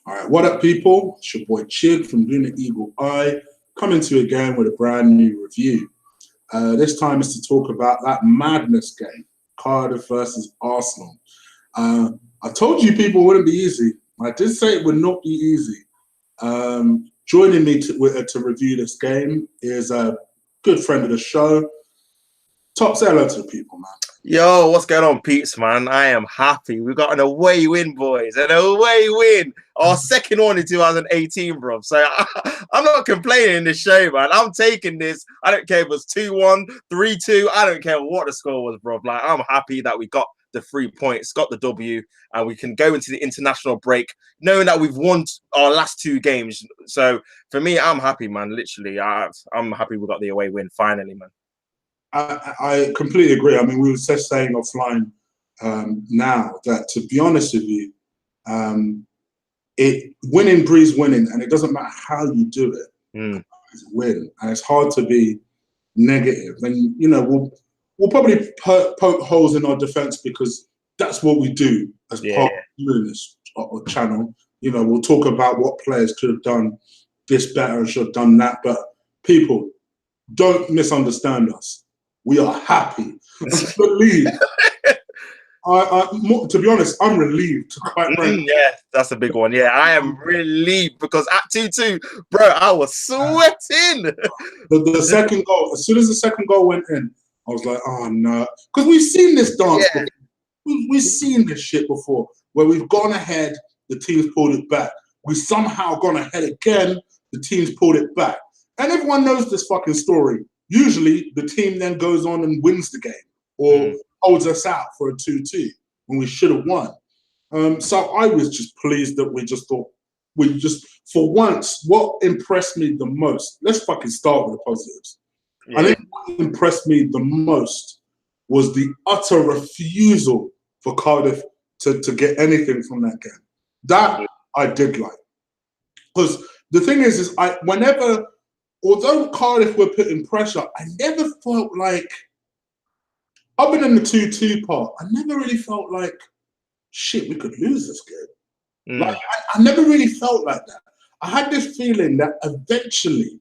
All right, what up, people? It's your boy Chid from Lunar Eagle Eye, coming to you again with a brand new review. This time is to talk about that madness game, Cardiff versus Arsenal. I told you people it wouldn't be easy. I did say it would not be easy. Joining me to review this game is a good friend of the show. Top, say hello to the people, man. Yo, what's going on, Peeps, man? I am happy. We got an away win, boys. An away win. Our second one in 2018, bro. So I'm not complaining in this show, man. I'm taking this. I don't care if it was 2-1, 3-2. I don't care what the score was, bro. Like, I'm happy that we got the 3 points, got the W, and we can go into the international break knowing that we've won our last 2 games. So for me, I'm happy, man. Literally, I'm happy we got the away win finally, man. I completely agree. I mean, we were just saying offline now that, to be honest with you, winning breeds winning, and it doesn't matter how you do it. It's a win, and it's hard to be negative. And you know, we'll probably poke holes in our defense because that's what we do as part of doing this channel. You know, we'll talk about what players could have done this better and should have done that. But people, don't misunderstand us. We are happy. Relieved. To be honest, I'm relieved. Quite frankly. Yeah, that's a big one. Yeah, I am relieved because at 2-2, bro, I was sweating. The second goal, as soon as the second goal went in, I was like, oh no. Because we've seen this dance before. We've seen this shit before, where we've gone ahead, the team's pulled it back. We've somehow gone ahead again, the team's pulled it back. And everyone knows this fucking story. Usually, the team then goes on and wins the game or holds us out for a 2-2 when we should have won. So I was just pleased that for once, what impressed me the most, let's fucking start with the positives. I think what impressed me the most was the utter refusal for Cardiff to get anything from that game. That I did like. Because the thing is although Cardiff were putting pressure, I never felt like, other than the 2-2 part, I never really felt like, shit, we could lose this game. Like, I never really felt like that. I had this feeling that eventually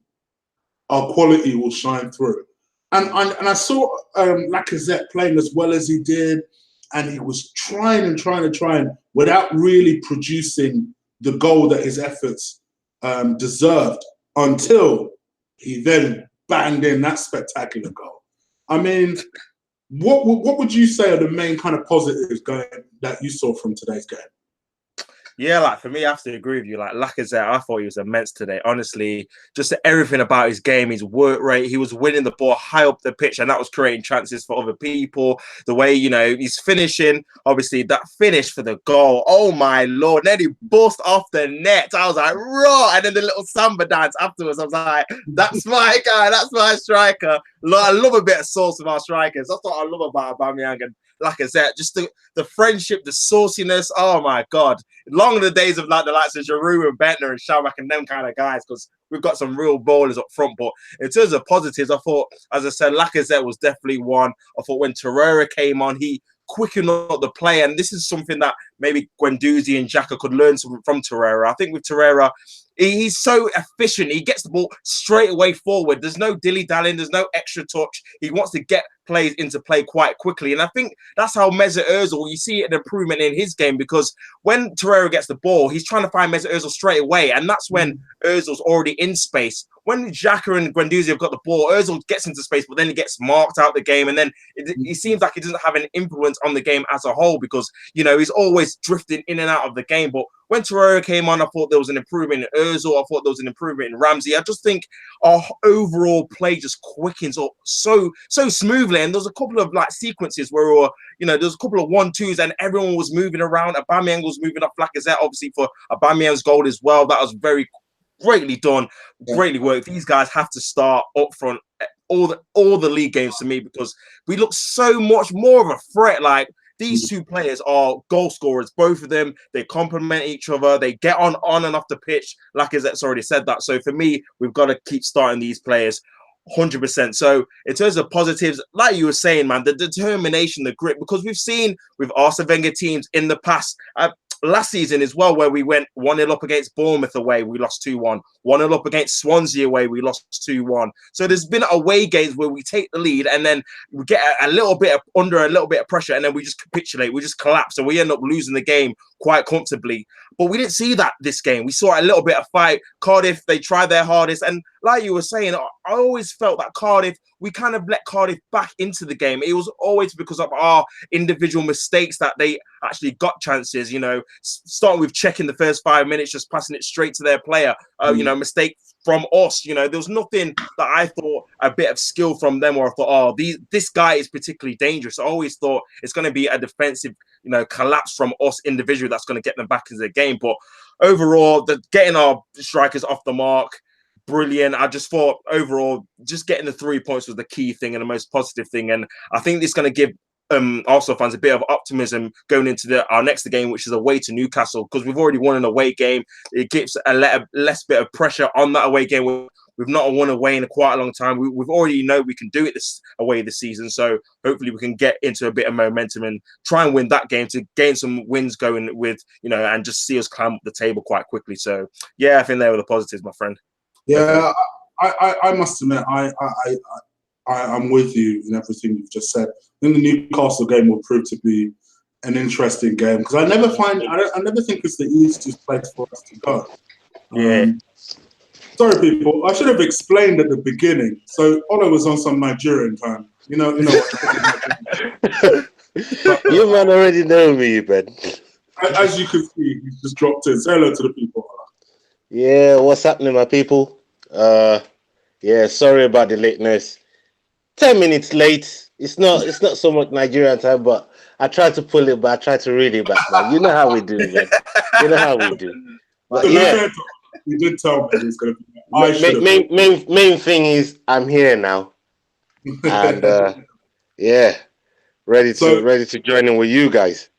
our quality will shine through. And I saw Lacazette playing as well as he did, and he was trying without really producing the goal that his efforts deserved until he then banged in that spectacular goal. I mean, what would you say are the main kind of positives that you saw from today's game? Yeah, like for me, I have to agree with you. Like Lacazette, I thought he was immense today. Honestly, just everything about his game, his work rate, he was winning the ball high up the pitch, and that was creating chances for other people. The way, you know, he's finishing, obviously that finish for the goal. Oh my Lord, then he burst off the net. I was like, raw. And then the little samba dance afterwards, I was like, that's my guy, that's my striker. I love a bit of sauce with our strikers. That's what I love about Aubameyang and Lacazette. Just the friendship, the sauciness. Oh my God. Long are the days of like the likes of Giroud and Bentner and Shelback and them kind of guys, because we've got some real ballers up front. But in terms of positives, I thought, as I said, Lacazette was definitely one. I thought when Torreira came on, he quickened up the play, and this is something that maybe Guendouzi and Xhaka could learn from Torreira. I think with Torreira, he's so efficient. He gets the ball straight away forward. There's no dilly-dallying. There's no extra touch. He wants to get plays into play quite quickly. And I think that's how Mesut Ozil, you see an improvement in his game, because when Torreira gets the ball, he's trying to find Mesut Ozil straight away. And that's when Ozil's already in space. When Xhaka and Guendouzi have got the ball, Ozil gets into space, but then he gets marked out the game. And then he seems like he doesn't have an influence on the game as a whole, because, you know, he's always drifting in and out of the game. But when Torreira came on, I thought there was an improvement in Ozil. I thought there was an improvement in Ramsey. I just think our overall play just quickens up so smoothly. And there's a couple of like sequences where we were, you know, there's a couple of 1-2s and everyone was moving around. Aubameyang was moving up Lacazette, obviously, for Aubameyang's goal as well. That was very greatly done, greatly worked. These guys have to start up front all the league games to me, because we look so much more of a threat. Like, these two players are goal scorers, both of them. They complement each other. They get on and off the pitch. Lacazette's already said that. So for me, we've got to keep starting these players 100%. So in terms of positives, like you were saying, man, the determination, the grit, because we've seen with Arsene Wenger teams in the past, last season as well, where we went 1-0 up against Bournemouth away, we lost 2-1. 1-0 up against Swansea away, we lost 2-1. So there's been away games where we take the lead and then we get a little bit under a little bit of pressure, and then we just capitulate, we just collapse, and we end up losing the game quite comfortably. But we didn't see that this game. We saw a little bit of fight. Cardiff, they tried their hardest, and like you were saying, I always felt that Cardiff, we kind of let Cardiff back into the game. It was always because of our individual mistakes that they actually got chances, you know, starting with checking the first 5 minutes, just passing it straight to their player, you know, mistake from us. You know, there was nothing that I thought a bit of skill from them, or I thought, oh, this guy is particularly dangerous. I always thought it's going to be a defensive, you know, collapse from us individually that's going to get them back into the game. But overall, getting our strikers off the mark, brilliant. I just thought overall, just getting the 3 points was the key thing and the most positive thing. And I think this is going to give Arsenal fans a bit of optimism going into our next game, which is away to Newcastle, because we've already won an away game. It gives a less bit of pressure on that away game. We've not won away in quite a long time. We've already know we can do it this away this season. So hopefully we can get into a bit of momentum and try and win that game to gain some wins going with, you know, and just see us climb up the table quite quickly. So yeah, I think they were the positives, my friend. Yeah, I must admit, I'm with you in everything you've just said. I think the Newcastle game will prove to be an interesting game, because I never think it's the easiest place for us to go. Yeah. Sorry, people. I should have explained at the beginning. So Ola was on some Nigerian time. You know. You man already know me, Ben. As you can see, he's just dropped in. Say hello to the people. Yeah, what's happening, my people? Yeah, sorry about the lateness. 10 minutes late. It's not so much Nigerian time, but I tried to pull it back. I tried to reel it back. Man. You know how we do, man. You know how we do. But yeah, you did tell me it was going to be. Main thing is I'm here now, and yeah, ready to join in with you guys.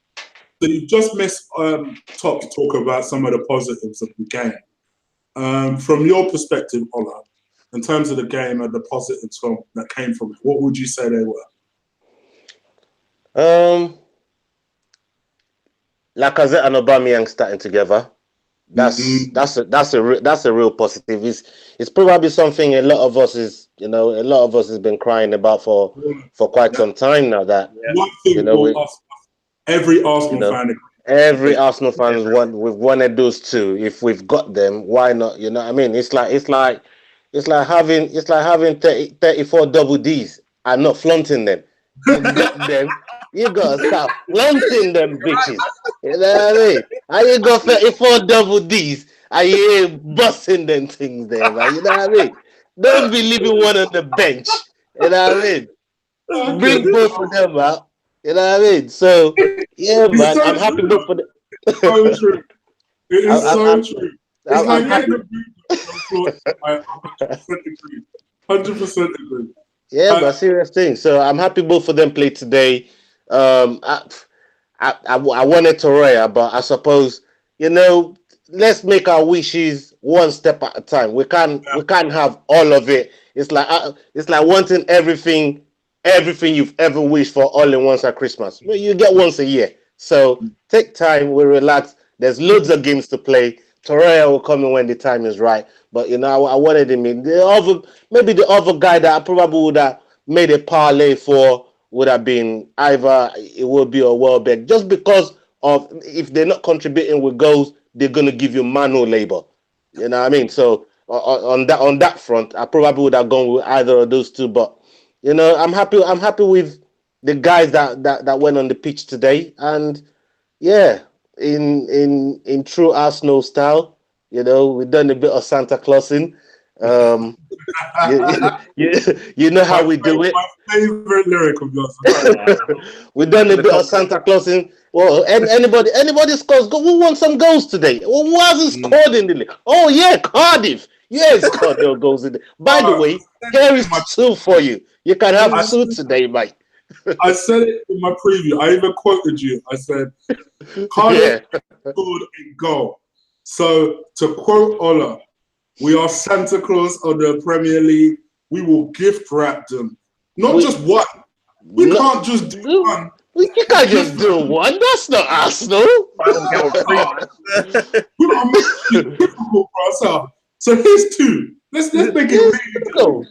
So you just missed Top to talk about some of the positives of the game. From your perspective, Ola, in terms of the game and the positives that came from it, what would you say they were? Lacazette and Aubameyang starting together. That's a real positive. It's probably something a lot of us has been crying about for quite some time now. That every Arsenal fan. Every Arsenal fan we've wanted those two. If we've got them, why not? You know what I mean? It's like having 34 double Ds and not flaunting them. You got them, you gotta stop flaunting them bitches. You know what I mean? How you got 34 double Ds and you ain't busting them things there, man? You know what I mean? Don't be leaving one on the bench. You know what I mean? Bring both of them out. You know what I mean? So yeah, man, I'm happy for the. So true. It is so true. It's like I 100% agree. Yeah, but serious thing. So I'm happy both of them played today. I wanted Torreira, but I suppose, you know, let's make our wishes one step at a time. We can't have all of it. It's like wanting everything you've ever wished for all in once at Christmas. Well, you get once a year. So take time, we relax. There's loads of games to play. Torreira will come in when the time is right. But, you know, I wanted him in. Maybe the other guy that I probably would have made a parlay for would have been either it will be a Welbeck, just because of if they're not contributing with goals, they're going to give you manual labor. You know what I mean? So on that front, I probably would have gone with either of those two. But, you know, I'm happy with the guys that went on the pitch today. And yeah, in true Arsenal style, you know, we've done a bit of Santa Clausing. You know how we do it. My favorite lyric of yours. We've done a bit of Santa Clausing. Well, anybody scores. Who won some goals today? Well, who hasn't scored in the league? Oh yeah, Cardiff. Yeah, scored no goals in the. By the way, here is 2 for you. You can have 2 today, mate. I said it in my preview. I even quoted you. I said, Cardiff scored a goal. So to quote Ola, we are Santa Claus of the Premier League. We will gift wrap them. Not just one. We can't just do one. You can't just do one. That's not Arsenal. We're gonna make it difficult for ourselves. So here's two. Let's make it really difficult.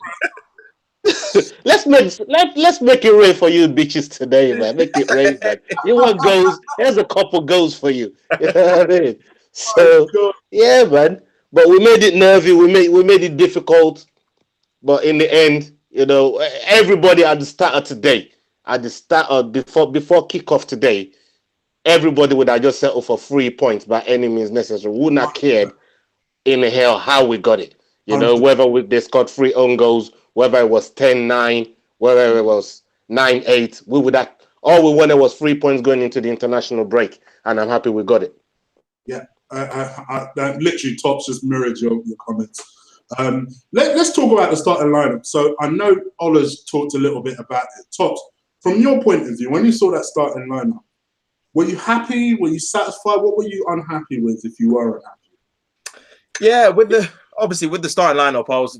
Let's make it rain for you bitches today, man. Make it rain, man. You want goals? Here's a couple goals for you. You know what I mean? So yeah, man. But we made it nervy. We made it difficult. But in the end, you know, everybody at the start of today, before kickoff today, everybody would have just settled for 3 points by any means necessary. Wouldn't have cared in the hell how we got it. You know, whether they scored 3 own goals, whether it was 10-9, whether it was 9-8, we would have. All we wanted was 3 points going into the international break, and I'm happy we got it. Yeah, that literally tops just mirrored your comments. Let's talk about the starting lineup. So I know Ola's talked a little bit about it. Tops, from your point of view, when you saw that starting lineup, were you happy? Were you satisfied? What were you unhappy with, if you were unhappy? Yeah, obviously with the starting lineup, I was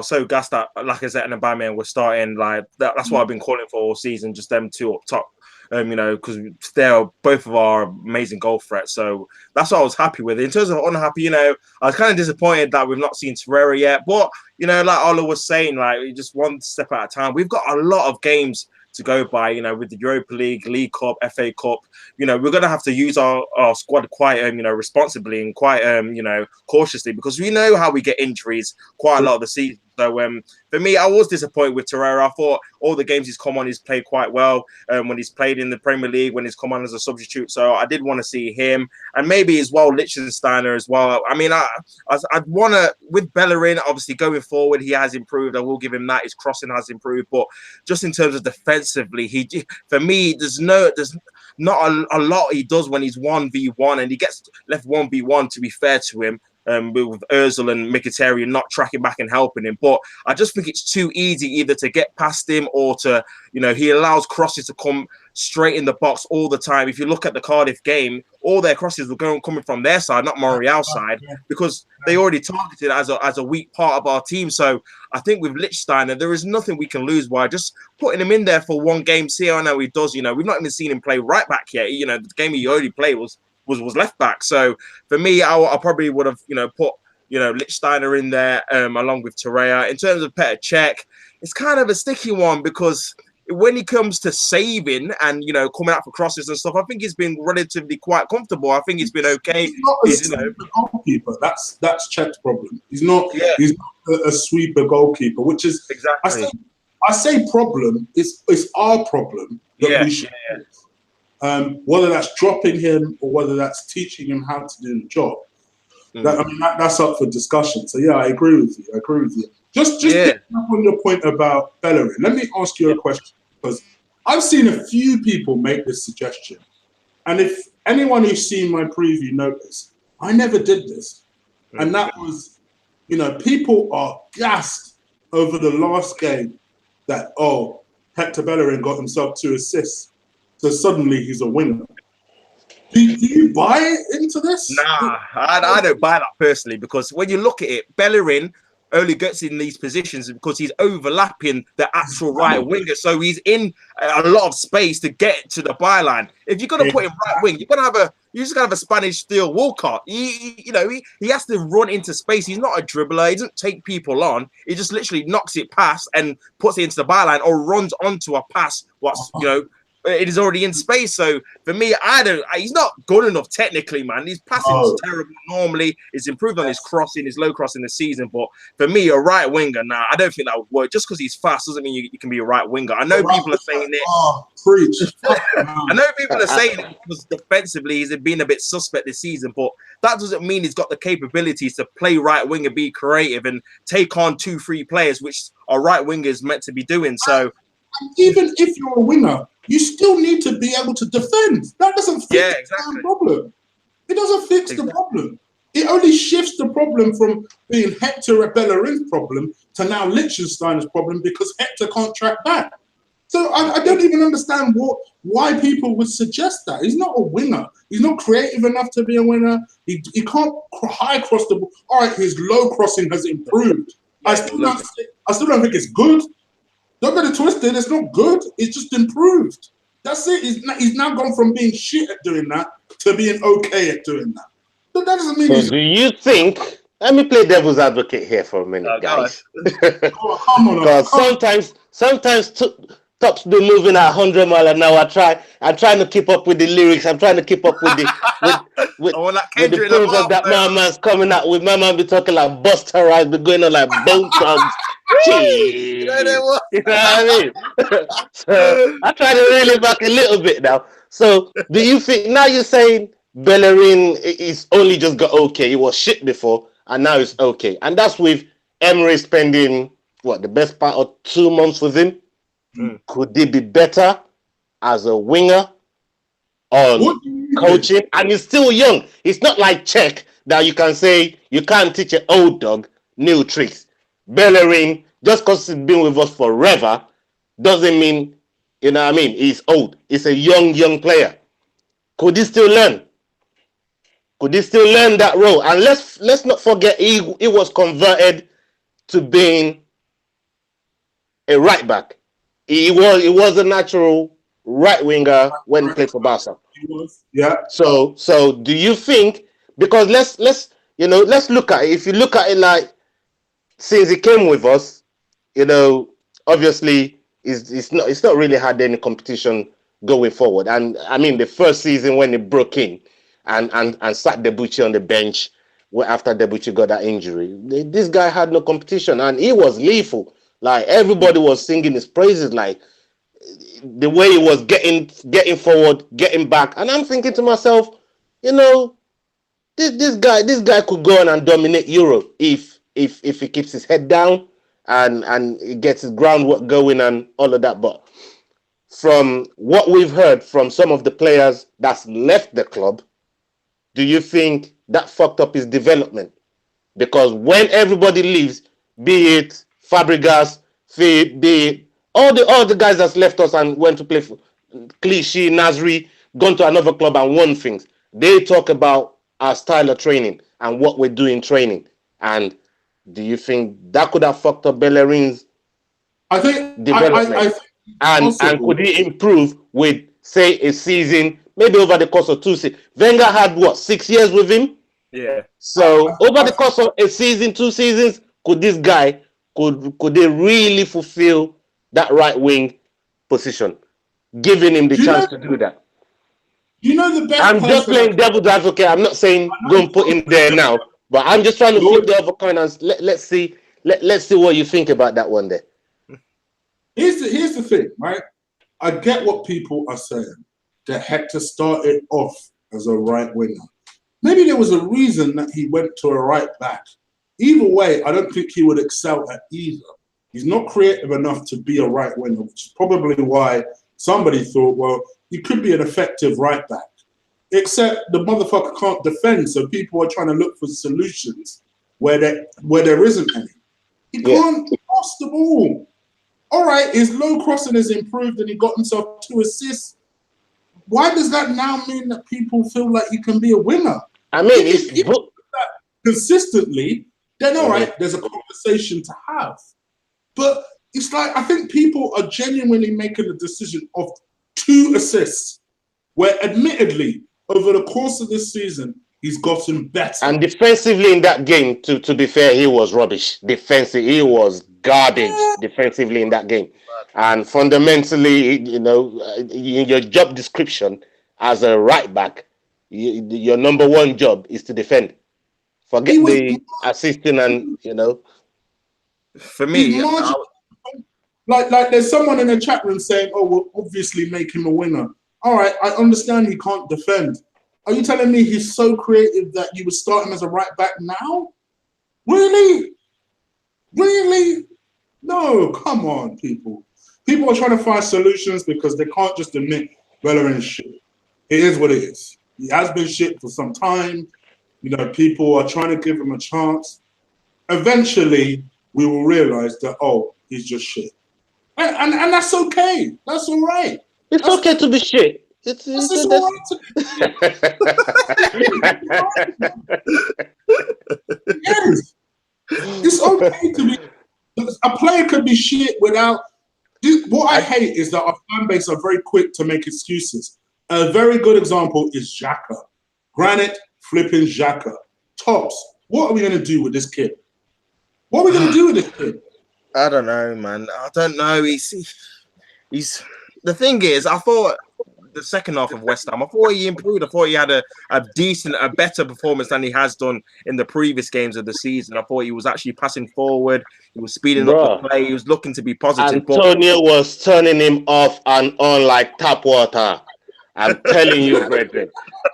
so gassed that Lacazette and Aubameyang were starting. Like that's what I've been calling for all season, just them two up top. You know, because they're both of our amazing goal threats. So that's what I was happy with. In terms of unhappy, you know, I was kind of disappointed that we've not seen Torreira yet. But, you know, like Ola was saying, like, just one step at a time. We've got a lot of games to go by, you know, with the Europa League, League Cup, FA Cup. You know, we're going to have to use our squad quite, you know, responsibly and quite, you know, cautiously, because we know how we get injuries quite a lot of the season. So for me, I was disappointed with Torreira. I thought all the games he's come on, he's played quite well. When he's played in the Premier League, when he's come on as a substitute. So I did want to see him, and maybe as well Lichtsteiner as well. I mean, I'd want to, with Bellerin, obviously going forward, he has improved. I will give him that. His crossing has improved, but just in terms of defensively, for me, there's not a lot he does when he's 1v1, and he gets left 1v1. To be fair to him. With Ozil and Mkhitaryan not tracking back and helping him. But I just think it's too easy either to get past him or to, you know, he allows crosses to come straight in the box all the time. If you look at the Cardiff game, all their crosses were coming from their side, not Monreal's side, because they already targeted as a weak part of our team. So I think with Lichtsteiner, there is nothing we can lose by just putting him in there for one game, see how he does. You know, we've not even seen him play right back yet. You know, the game he already played was left back. So for me, I probably would have, you know, put, you know, Lichtsteiner in there along with Torreira. In terms of Petr Cech, it's kind of a sticky one, because when he comes to saving and, you know, coming out for crosses and stuff, I think he's been relatively quite comfortable. I think he's been okay. He's not a sweeper goalkeeper. That's Cech's problem. He's not a sweeper goalkeeper, which is exactly. I say problem. It's our problem that we should. Whether that's dropping him or whether that's teaching him how to do the job, that's up for discussion. So yeah, I agree with you. Just picking up on your point about Bellerin, let me ask you a question, because I've seen a few people make this suggestion, and if anyone who's seen my preview noticed, I never did this, and that was, you know, people are gassed over the last game that Hector Bellerin got himself 2 assists. So suddenly he's a winner. Do you buy into this? Nah, I don't buy that personally, because when you look at it, Bellerin only gets in these positions because he's overlapping the actual right winger. So he's in a lot of space to get to the byline. If you're going to put him right wing, you're just going to have a Spanish steel Walcott. He has to run into space. He's not a dribbler. He doesn't take people on. He just literally knocks it past and puts it into the byline, or runs onto a pass. It is already in space. So for me, he's not good enough technically, man. His passing is terrible normally. He's improved on his crossing, his low crossing this season. But for me, a right winger, I don't think that would work. Just because he's fast doesn't mean you can be a right winger. I know people are saying it. Preach. I know people are saying it because defensively he's been a bit suspect this season, but that doesn't mean he's got the capabilities to play right winger, be creative, and take on 2-3 players, which are right wingers meant to be doing. So even if you're a winger, you still need to be able to defend. That doesn't fix the problem. It doesn't fix the problem. It only shifts the problem from being Hector Bellerin's problem to now Lichtsteiner's problem, because Hector can't track back. So I don't even understand why people would suggest that. He's not a winger. He's not creative enough to be a winner. He can't high cross the ball. All right, his low crossing has improved. I still don't think it's good. Don't get it twisted. It's not good. It's just improved. That's it. He's now gone from being shit at doing that to being okay at doing that. But that doesn't mean So do you think? Let me play devil's advocate here for a minute, guys. Come on, Because sometimes tops be moving at 100 mile an hour. I'm trying to keep up with the lyrics. I'm trying to keep up with the with the programs that my man's coming out with. My man be talking like Buster Rhymes, be going on like Bone Thugs. You know what I mean? So I try to reel it back a little bit now. So do you think now you're saying Bellerin is only just got okay? He was shit before, and now it's okay, and that's with Emery spending what the best part of 2 months with him. Could he be better as a winger on coaching? And he's still young. It's not like Czech that you can say you can't teach an old dog new tricks. Bellerin, just because he's been with us forever, doesn't mean, you know what I mean, he's old. He's a young player. Could he still learn? Could he still learn that role? And let's not forget he was converted to being a right back. He was a natural right winger when he played for Barca. He was, yeah. So do you think, because let's look at it. If you look at it like since he came with us, obviously it's not really had any competition going forward. And I mean the first season when he broke in and sat Debuchy on the bench after Debuchy got that injury, this guy had no competition and he was lethal. Like everybody was singing his praises, like the way he was getting forward, getting back. And I'm thinking to myself, this guy could go on and dominate Europe if he keeps his head down and he gets his groundwork going and all of that. But from what we've heard from some of the players that's left the club, do you think that fucked up his development? Because when everybody leaves, be it Fabregas, be it all the guys that's left us and went to play for Clichy, Nasri, gone to another club and won things, they talk about our style of training and what we do in training. And do you think that could have fucked up Bellerin's development? And could he improve with, say, a season, maybe over the course of 2 seasons? Wenger had, 6 years with him? Yeah. So over the course of a season, 2 seasons, could this guy, could they really fulfill that right wing position, giving him the chance to do that? The best. I'm just playing devil's advocate. I'm not saying go and put him there now, but I'm just trying to flip the other coin and let's see what you think about that one day. Here's the thing, right? I get what people are saying. That Hector started off as a right winger. Maybe there was a reason that he went to a right back. Either way, I don't think he would excel at either. He's not creative enough to be a right winger, which is probably why somebody thought, well, he could be an effective right back. Except the motherfucker can't defend, so people are trying to look for solutions where there isn't any. He can't cross the ball. All right, his low crossing has improved and he got himself 2 assists. Why does that now mean that people feel like he can be a winner? I mean, if you do that consistently, then all right, there's a conversation to have. But it's like, I think people are genuinely making a decision of 2 assists, where admittedly, over the course of this season, he's gotten better. And defensively in that game, to be fair, he was rubbish. Defensively, he was garbage defensively in that game. And fundamentally, in your job description as a right back, your number 1 job is to defend. Forget the assisting and, For me, like there's someone in the chat room saying, oh, we'll obviously make him a winger. All right, I understand he can't defend. Are you telling me he's so creative that you would start him as a right back now? Really? Really? No, come on, people. People are trying to find solutions because they can't just admit Bellerin is shit. It is what it is. He has been shit for some time. People are trying to give him a chance. Eventually, we will realize that, oh, he's just shit. And that's okay. That's all right. It's okay to be shit. It's all right to be Yes. It's okay to be. A player could be shit without. What I hate is that our fan base are very quick to make excuses. A very good example is Xhaka. Granite flipping Xhaka. Tops, what are we going to do with this kid? What are we going to do with this kid? I don't know, man. I don't know. He's the thing is, I thought the second half of West Ham, I thought he improved. I thought he had a better performance than he has done in the previous games of the season. I thought he was actually passing forward. He was speeding up the play. He was looking to be positive. Antonio was turning him off and on like tap water. I'm telling you, brethren.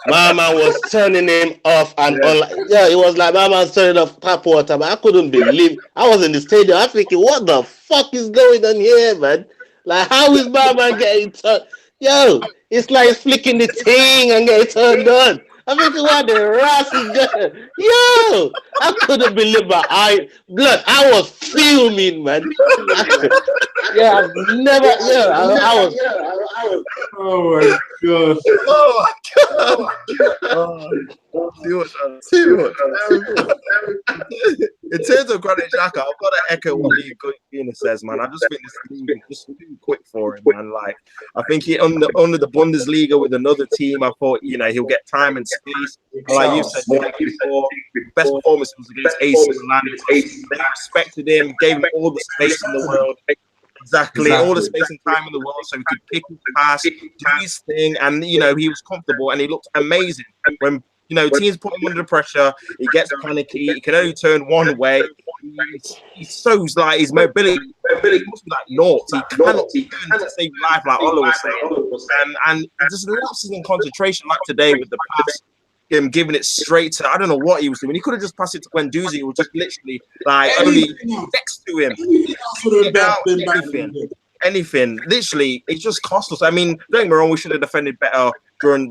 My man was turning him off and on. Like, it was like my man's turning off tap water. But I couldn't believe. I was in the stadium. I'm thinking, what the fuck is going on here, man? Like, how is my man getting turned? Yo, it's like flicking the thing and getting turned on. I'm thinking, what the ras is going? Yo, I couldn't believe my eye. Blood, I was fuming, man. I've never. I was. Oh my god. Oh my god. Too much. In terms of Granit Xhaka, I've got to echo what Gina says, man. I just think this league is just too quick for him, man. Like, I think he under the Bundesliga with another team, I thought, he'll get time and space. Like you said before, best performance was against AC Milan. They respected him, gave him all the space in the world. Exactly, all the space and time in the world, so he could pick his pass, do his thing, and he was comfortable and he looked amazing. When teams put him under pressure, he gets panicky. He can only turn one way. He shows like his mobility must be like naught. He cannot turn to save life, like Ola was saying, and just lapses in concentration, like today with the pass. Him giving it straight to, I don't know what he was doing. He could have just passed it to Guendouzi, who was just literally like only next to him. Anything. Literally, it just cost us. I mean, don't get me wrong, we should have defended better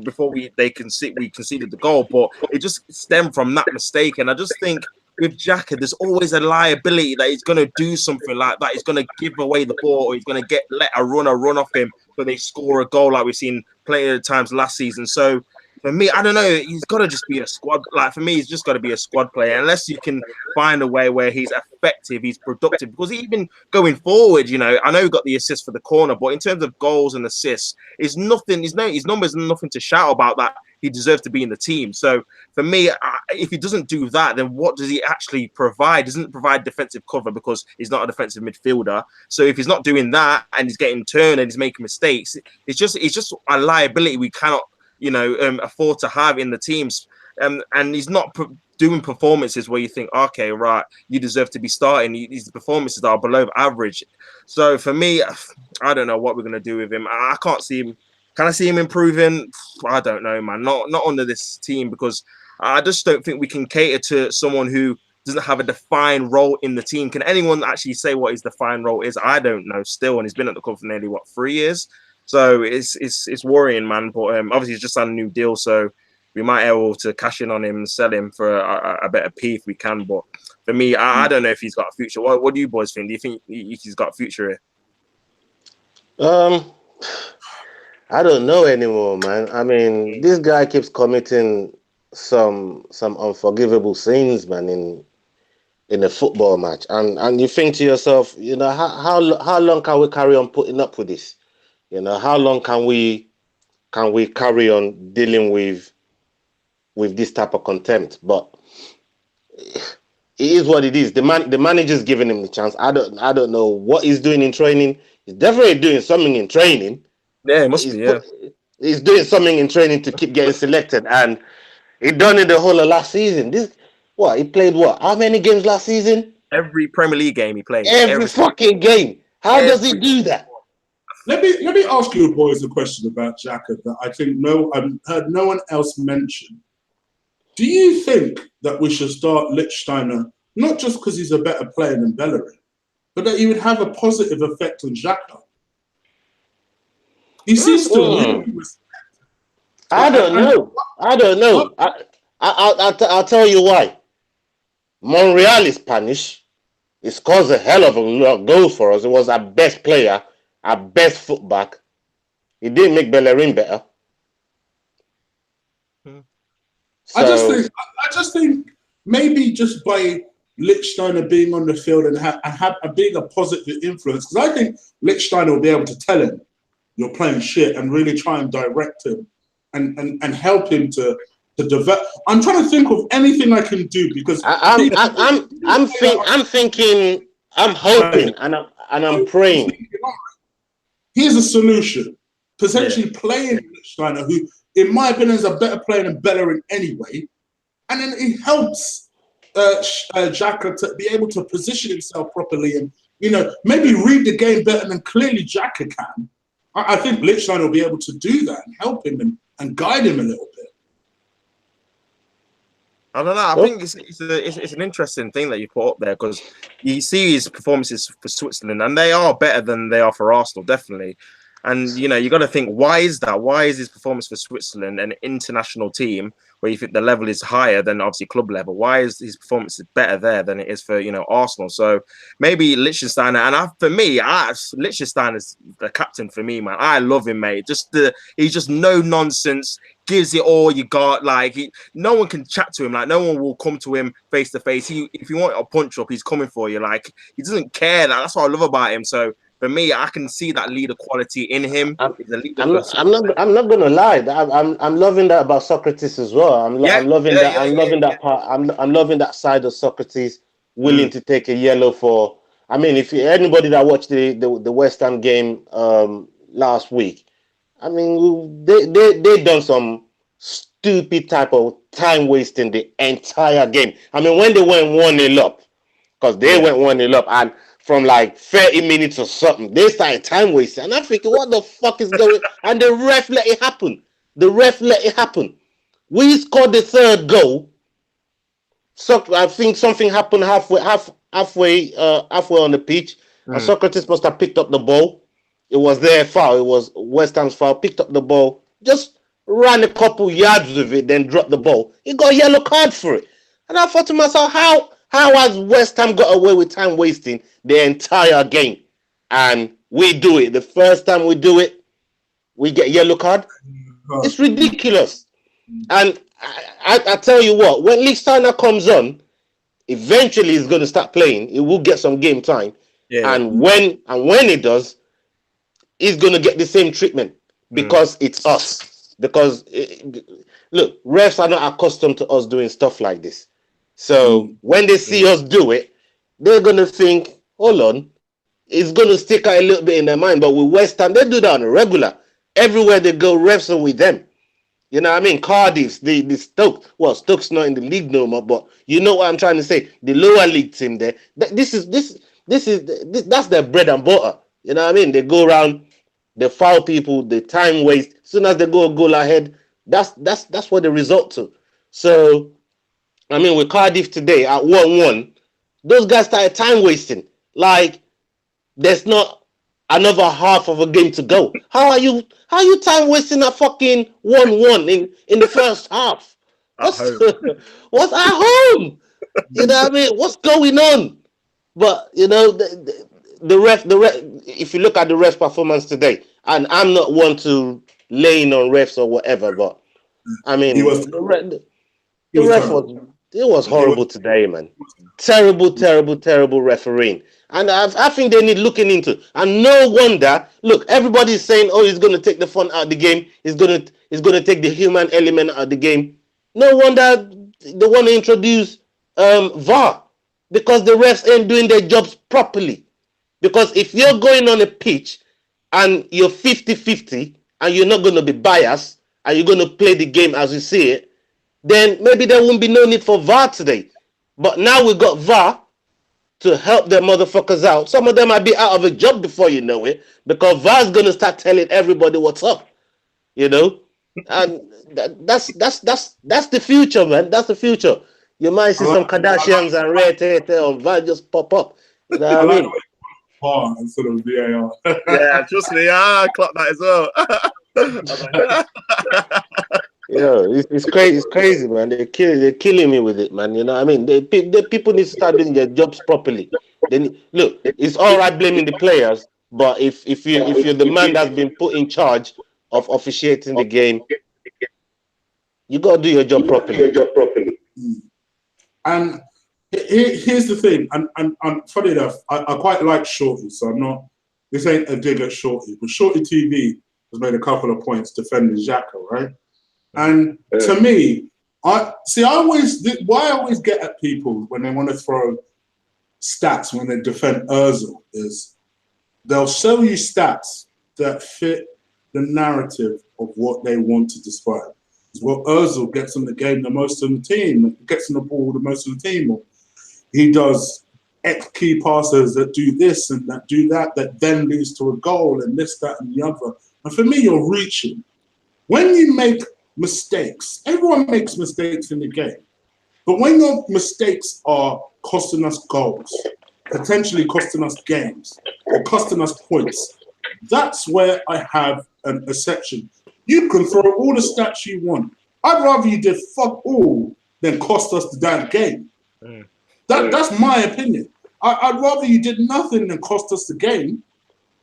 before we conceded the goal, but it just stemmed from that mistake. And I just think with Xhaka, there's always a liability that he's going to do something like that. He's going to give away the ball, or he's going to let a runner run off him so they score a goal like we've seen plenty of times last season. So for me, I don't know. He's got to just be a squad. Like, for me, he's just got to be a squad player. Unless you can find a way where he's effective, he's productive. Because even going forward, I know he got the assist for the corner, but in terms of goals and assists, his numbers are nothing to shout about that he deserves to be in the team. So for me, if he doesn't do that, then what does he actually provide? Doesn't provide defensive cover because he's not a defensive midfielder. So if he's not doing that and he's getting turned and he's making mistakes, it's just a liability we cannot afford to have in the teams, and he's not doing performances where you think, okay, right, you deserve to be starting. These performances are below average. So for me, I don't know what we're gonna do with him. I can't see him. Can I see him improving? I don't know, man. Not under this team, because I just don't think we can cater to someone who doesn't have a defined role in the team. Can anyone actually say what his defined role is? I don't know still, and he's been at the club for nearly 3 years. So it's worrying, man. But obviously he's just on a new deal, so we might be able to cash in on him and sell him for a better P if we can. But for me, I don't know if he's got a future. What do you boys think? Do you think he's got a future here? I don't know anymore, man. I mean, this guy keeps committing some unforgivable sins, man, in a football match, and you think to yourself, how long can we carry on putting up with this? How long can we carry on dealing with this type of contempt? But it is what it is. The manager's giving him the chance. I don't know what he's doing in training. He's definitely doing something in training. Yeah, it must be. Yeah, he's doing something in training to keep getting selected, and he done it the whole of last season. He played what? How many games last season? Every Premier League game he played. Every fucking game. How does he do that? Let me ask you boys a question about Xhaka that I think I've heard no one else mention. Do you think that we should start Lichtsteiner, not just because he's a better player than Bellerin, but that he would have a positive effect on Xhaka? He seems to. I don't know. I'll tell you why. Monreal is Spanish. He scores a hell of a lot of goals for us. He was our best player, our best fullback. He didn't make Bellerin better. So, I just think maybe just by Lichtsteiner being on the field and being a positive influence. Because I think Lichtsteiner will be able to tell him, you're playing shit, and really try and direct him and help him to develop. I'm trying to think of anything I can do because I'm thinking, I'm hoping, and I'm praying. Here's a solution: potentially playing Lichtsteiner, who, in my opinion, is a better player than Bellerin anyway, and then it helps Xhaka to be able to position himself properly and maybe read the game better than clearly Xhaka can. I think Lichtsteiner will be able to do that and help him and guide him a little bit. I don't know. I think it's an interesting thing that you put up there because you see his performances for Switzerland and they are better than they are for Arsenal, definitely. And, you got to think, why is that? Why is his performance for Switzerland, an international team, where you think the level is higher than obviously club level? Why is his performance better there than it is for, Arsenal? So maybe Lichtsteiner, and for me, Lichtsteiner's the captain for me, man. I love him, mate. He's just no nonsense, gives it all you got. Like, no one can chat to him. Like, no one will come to him face to face. If you want a punch up, he's coming for you. Like, he doesn't care. That's what I love about him. So, for me, I can see that leader quality in him. I'm not gonna lie. I'm loving that about Socrates as well. I'm loving that part. I'm loving that side of Socrates willing to take a yellow for. I mean, if anybody that watched the West Ham game last week, I mean, they done some stupid type of time wasting the entire game. I mean, when they went 1-0 up, because they went 1-0 up and. From like 30 minutes or something, they started time wasting. And I'm thinking, what the fuck is going on? And the ref let it happen. We scored the third goal. So I think something happened halfway on the pitch. And Socrates must have picked up the ball. It was their foul. It was West Ham's foul. Picked up the ball, just ran a couple yards with it, then dropped the ball. He got a yellow card for it. And I thought to myself, how has West Ham got away with time wasting the entire game? And we do it. The first time we do it, we get yellow card. It's ridiculous. And I tell you what, when Lichtsteiner comes on, eventually he's going to start playing. He will get some game time. Yeah. And when he does, he's going to get the same treatment because it's us. Because, look, refs are not accustomed to us doing stuff like this. So when they see us do it, they're going to think, hold on, it's going to stick out a little bit in their mind. But with West Ham, they do that on a regular. Everywhere they go, refs are with them. You know what I mean? Cardiff, the Stoke. Well, Stoke's not in the league no more, but you know what I'm trying to say. The lower league team there, that's their bread and butter. You know what I mean? They go around, they foul people, they time waste. As soon as they go a goal ahead, that's what they result to. So, I mean, with Cardiff today at 1-1, those guys started time wasting. Like, there's not another half of a game to go. How are you time wasting at fucking 1-1 in the first half? What's at home? You know what I mean? What's going on? But the ref. If you look at the ref performance today, and I'm not one to laying on refs or whatever, but I mean, it was horrible today, man. Terrible refereeing. And I think they need looking into. And no wonder, look, everybody's saying, oh, he's going to take the fun out of the game. He's going to take the human element out of the game. No wonder they want to introduce VAR because the refs ain't doing their jobs properly. Because if you're going on a pitch and you're 50-50 and you're not going to be biased and you're going to play the game as you see it, then maybe there won't be no need for VAR today. But now we've got VAR to help them motherfuckers out. Some of them might be out of a job before you know it, because VAR's going to start telling everybody what's up, and that's the future, man. That's the future. You might see some Kardashians and Red Tete on VAR just pop up. You know what I mean? VAR instead of VAR. Yeah, trust me. I clocked that as well. It's crazy. It's crazy, man. They're killing me with it, man. You know what I mean? The people need to start doing their jobs properly. Look, it's all right blaming the players, but if you're the man that's been put in charge of officiating the game, you got to do your job properly. And Here's the thing, and funny enough, I quite like Shorty, so I'm not. This ain't a dig at Shorty, but Shorty TV has made a couple of points defending Xhaka, right? And to me, why I always get at people when they want to throw stats when they defend Özil is they'll show you stats that fit the narrative of what they want to describe. Well, Özil gets in the game the most on the team, gets in the ball the most on the team, or he does X key passes that do this and that do that then leads to a goal and this, that, and the other. And for me, you're reaching. When you make mistakes, everyone makes mistakes in the game. But when your mistakes are costing us goals, potentially costing us games, or costing us points, that's where I have an exception. You can throw all the stats you want. I'd rather you did fuck all than cost us the damn game. That's my opinion. I'd rather you did nothing than cost us the game.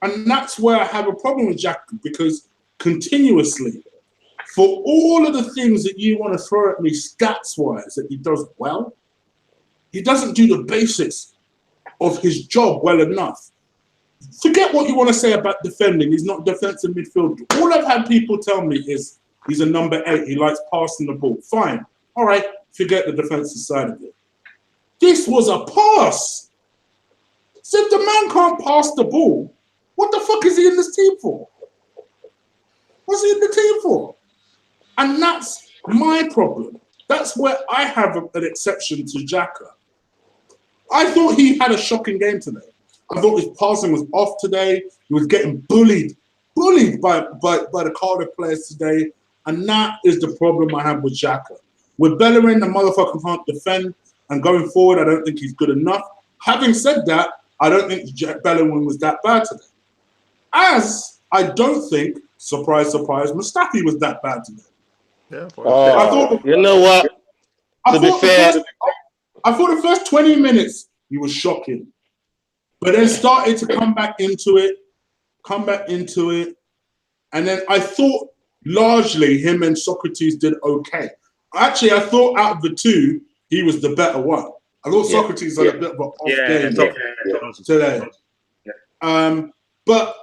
And that's where I have a problem with Jack, because continuously, for all of the things that you want to throw at me stats-wise that he does well, he doesn't do the basics of his job well enough. Forget what you want to say about defending. He's not defensive midfielder. All I've had people tell me is he's a number 8. He likes passing the ball. Fine. All right. Forget the defensive side of it. This was a pass. So if the man can't pass the ball, what the fuck is he in this team for? What's he in the team for? And that's my problem. That's where I have an exception to Xhaka. I thought he had a shocking game today. I thought his passing was off today. He was getting bullied by the Cardiff players today. And that is the problem I have with Xhaka. With Bellerin, the motherfucker can't defend. And going forward, I don't think he's good enough. Having said that, I don't think Bellerin was that bad today. As I don't think, surprise, surprise, Mustafi was that bad today. Yeah, you know what? To be fair, I thought the first 20 minutes he was shocking. But then started to come back into it. And then I thought largely him and Socrates did okay. Actually, I thought out of the two, he was the better one. I thought Socrates had a bit of an off game today.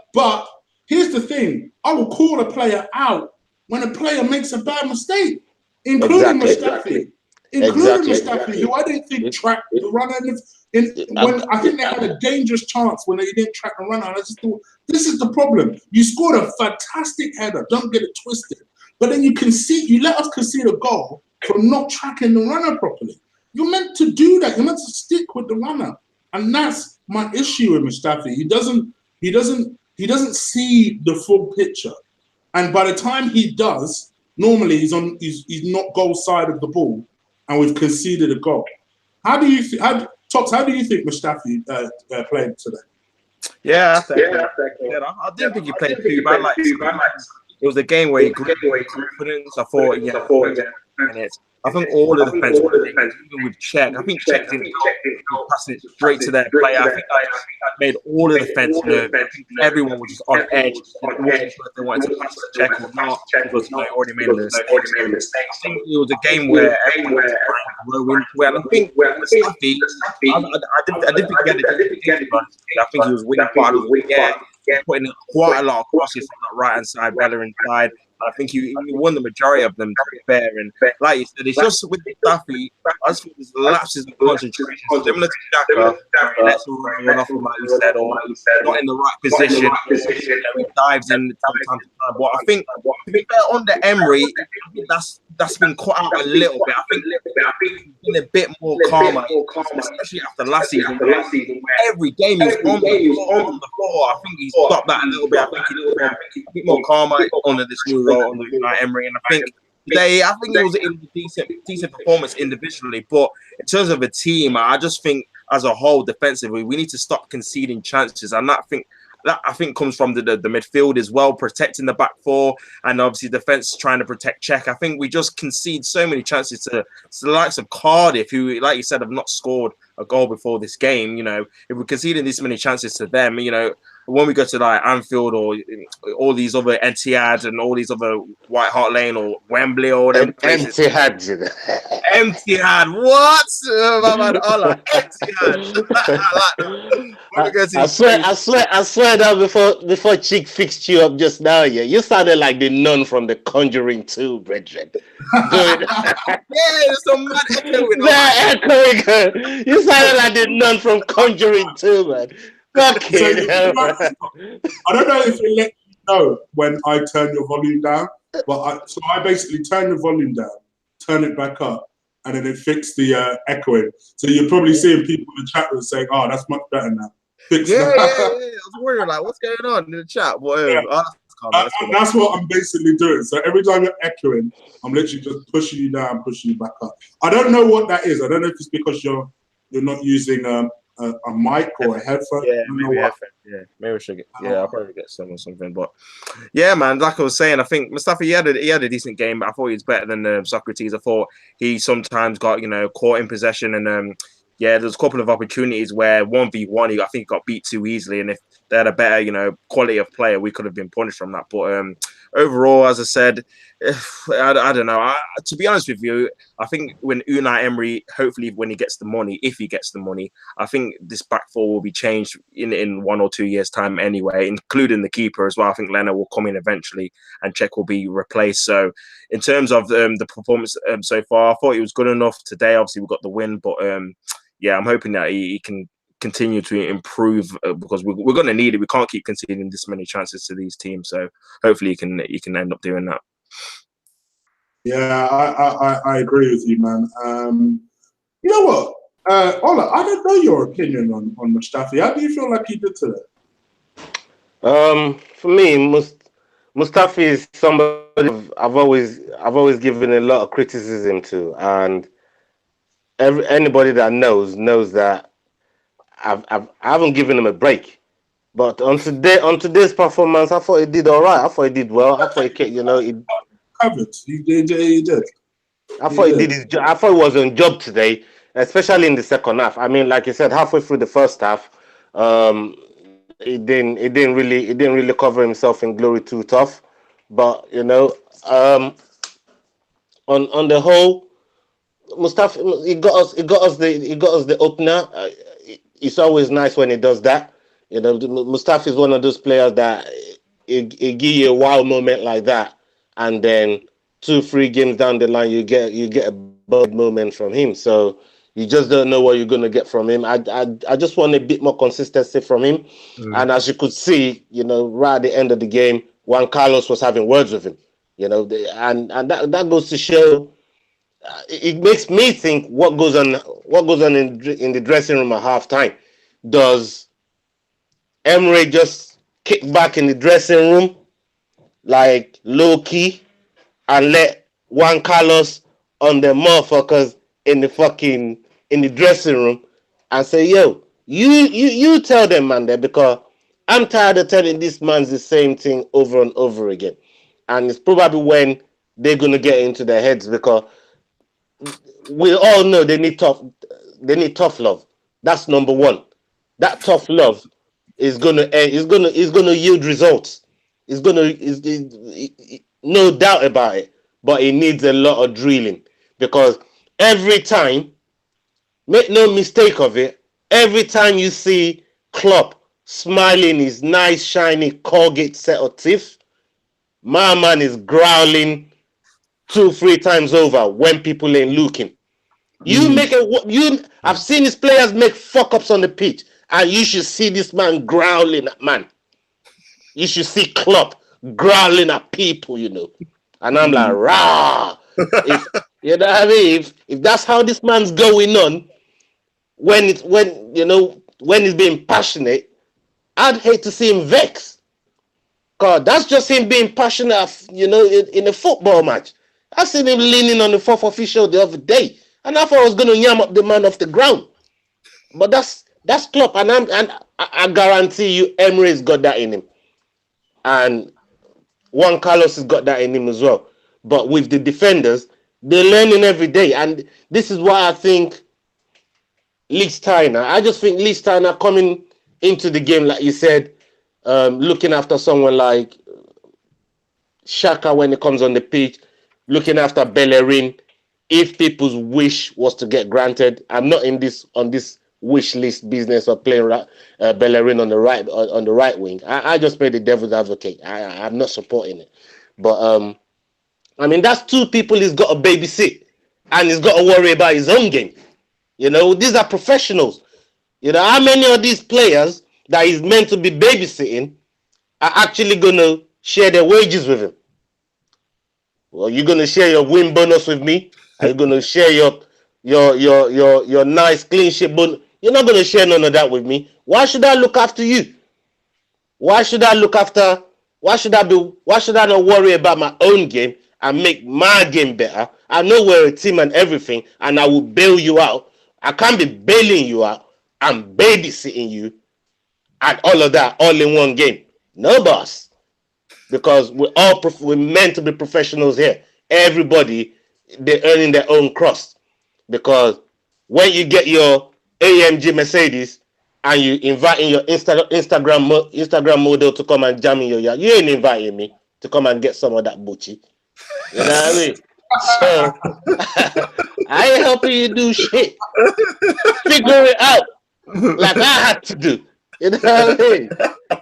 But here's the thing. I will call a player out when a player makes a bad mistake, including Mustafi. Mustafi, who I didn't think tracked the runner. When I think they had a dangerous chance when they didn't track the runner. I just thought, this is the problem. You scored a fantastic header. Don't get it twisted. But then you let us concede a goal for not tracking the runner properly. You're meant to do that. You're meant to stick with the runner. And that's my issue with Mustafi. He doesn't see the full picture. And by the time he does, normally he's not goal side of the ball, and we've conceded a goal. How do you think Mustafi played today? Yeah, I didn't think he played too bad. It was a game where he grew confidence. I thought, minutes. I think all of the defense, even with Czech, I think Czech didn't go passing it straight to their player. I think that made all of the defense nervous. I think everyone was just on edge. They wasn't sure if they wanted to pass to Czech or not, because they already made a mistake. I think it was a game where everyone was trying to grow into it. And I think Mustafi, I didn't think he had a good game. I think he was winning quite a lot. Putting quite a lot of crosses on that right-hand side, Bellerin side. I think he won the majority of them, to be fair. And like you said, it's just with Mustafi, I just think there's lapses of concentration. Similar to Xhaka, let's run off him, like you said, or not in the right position. He dives in from time to time. But I think, to be fair, under Emery, I think that's been cut out a little bit. I think he's been a bit more calmer, especially after last season, where every game he's on the floor. I think he's stopped that a little bit. I think he's a bit more calmer under this new role under Emery. And I think today, I think it was a decent performance individually. But in terms of a team, I just think as a whole, defensively, we need to stop conceding chances. And that I think comes from the midfield as well, protecting the back four, and obviously defense trying to protect Czech. I think we just concede so many chances to the likes of Cardiff, who, like you said, have not scored a goal before this game. You know, if we're conceding this many chances to them, you know, when we go to like Anfield or all these other Etihad and all these other White Hart Lane or Wembley or whatever places. Etihad, what? My man, Allah, Etihad. I like that. I swear that before Chick fixed you up just now, yeah, you sounded like the nun from The Conjuring 2, brethren. Dude. Yeah, there's some mad echoing. Echoing. You sounded like the nun from Conjuring 2, man. Fucking hell. I don't know if it let you know when I turn your volume down, but I basically turn the volume down, turn it back up, and then it fixed the echoing. So you're probably seeing people in the chat room saying, "Oh, that's much better now." Yeah. I was wondering, like, what's going on in the chat? Whatever. Yeah. That's what I'm basically doing. So every time you're echoing, I'm literally just pushing you down, pushing you back up. I don't know what that is. I don't know if it's because you're not using a mic or a headphone. Yeah, maybe we should get. Yeah, I'll probably get some or something. But yeah, man, like I was saying, I think Mustafi he had a decent game. But I thought he was better than Socrates. I thought he sometimes got caught in possession and there's a couple of opportunities where 1v1 I think he got beat too easily, and if they had a better quality of player, we could have been punished from that. But overall, as I said, I don't know. To be honest with you, I think when Unai Emery, hopefully when he gets the money, if he gets the money, I think this back four will be changed in 1 or 2 years' time anyway, including the keeper as well. I think Leno will come in eventually and Czech will be replaced. So in terms of the performance so far, I thought it was good enough today. Obviously, we got the win, but I'm hoping that he can continue to improve because we're going to need it. We can't keep conceding this many chances to these teams. So hopefully he can end up doing that. Yeah, I agree with you, man. You know what, Ola, I don't know your opinion on Mustafi. How do you feel like he did today? For me, Mustafi is somebody I've always given a lot of criticism to, and anybody that knows that I haven't given him a break. But on today's performance, I thought he did all right. I thought he did well. I thought he covered. He did. I thought he did his job. I thought he was on job today, especially in the second half. I mean, like you said, halfway through the first half, he didn't really cover himself in glory too tough. But on the whole, Mustafi, he got us the opener. It's always nice when he does that. Mustafi is one of those players that it give you a wow moment like that, and then 2-3 games down the line you get a bad moment from him. So you just don't know what you're gonna get from him. I just want a bit more consistency from him. And as you could see, right at the end of the game, Juan Carlos was having words with him. And that goes to show. It makes me think what goes on in the dressing room at halftime. Does Emery just kick back in the dressing room like low key and let Juan Carlos on the motherfuckers in the dressing room and say, yo, you tell them, man, there, because I'm tired of telling this man the same thing over and over again. And it's probably when they're gonna get into their heads, because we all know they need tough love. That's number one. That tough love is gonna yield results. No doubt about it. But it needs a lot of drilling, because every time, make no mistake of it, every time you see Klopp smiling his nice shiny Colgate set of teeth, my man is growling 2-3 times over when people ain't looking. I've seen his players make fuck ups on the pitch, and you should see this man growling at man. You should see Klopp growling at people, And I'm like, rah. If you know what I mean, if that's how this man's going on, when he's being passionate, I'd hate to see him vex. God, that's just him being passionate, in a football match. I seen him leaning on the fourth official the other day, and I thought I was going to yam up the man off the ground. But that's Klopp, and I guarantee you, Emery's got that in him, and Juan Carlos has got that in him as well. But with the defenders, they're learning every day, and this is why I think I just think Lee Steiner coming into the game, like you said, looking after someone like Shaka when it comes on the pitch, looking after Bellerin. If people's wish was to get granted, I'm not in this on this wish list business of playing Bellerin on the right wing. I just play the devil's advocate. I'm not supporting it, but I mean that's two people he's got to babysit, and he's got to worry about his own game. You know, these are professionals. You know, how many of these players that he's meant to be babysitting are actually going to share their wages with him? Well, you're going to share your win bonus with me? Are you going to share your nice clean sheet bonus? You're not going to share none of that with me. Why should I look after you? Why should I look after? Why should I not worry about my own game and make my game better? I know we're a team and everything, and I will bail you out. I can't be bailing you out and babysitting you and all of that all in one game. No, boss. Because we're meant to be professionals here. Everybody, they're earning their own crust. Because when you get your AMG Mercedes and you inviting your Instagram model to come and jam in your yard, you ain't inviting me to come and get some of that butchie. You know what I mean? So I ain't helping you do shit. Figure it out like I had to do. You know what I mean?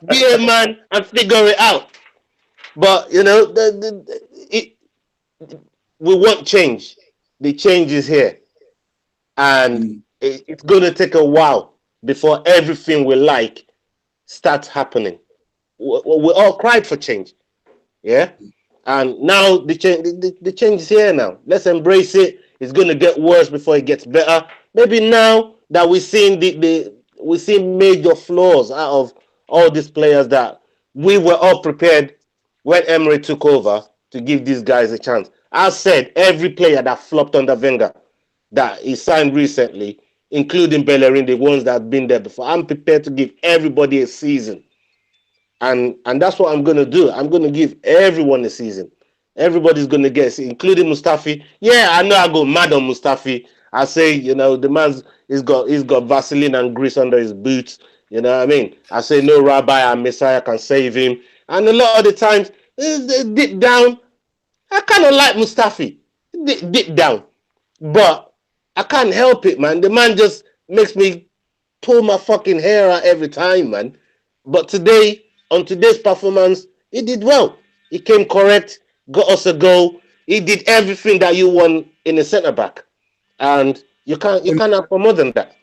Be a man and figure it out. But you know, we want change. The change is here, and it's going to take a while before everything we like starts happening. We all cried for change, yeah, and now the change is here. Now let's embrace it. It's going to get worse before it gets better. Maybe now that we're seeing we're seeing major flaws out of all these players that we were all prepared when Emery took over to give these guys a chance. I said every player that flopped under Wenger that he signed recently, including Bellerin, the ones that have been there before, I'm prepared to give everybody a season. And that's what I'm going to do. I'm going to give everyone a season. Everybody's going to get, including Mustafi. Yeah, I know I go mad on Mustafi. I say, you know, the he's got Vaseline and grease under his boots. You know what I mean? I say no rabbi and Messiah can save him. And a lot of the times, deep down, I kind of like Mustafi. Deep down. But I can't help it, man. The man just makes me pull my fucking hair out every time, man. But today, on today's performance, he did well. He came correct, got us a goal. He did everything that you want in a centre back, and you can't have for more than that.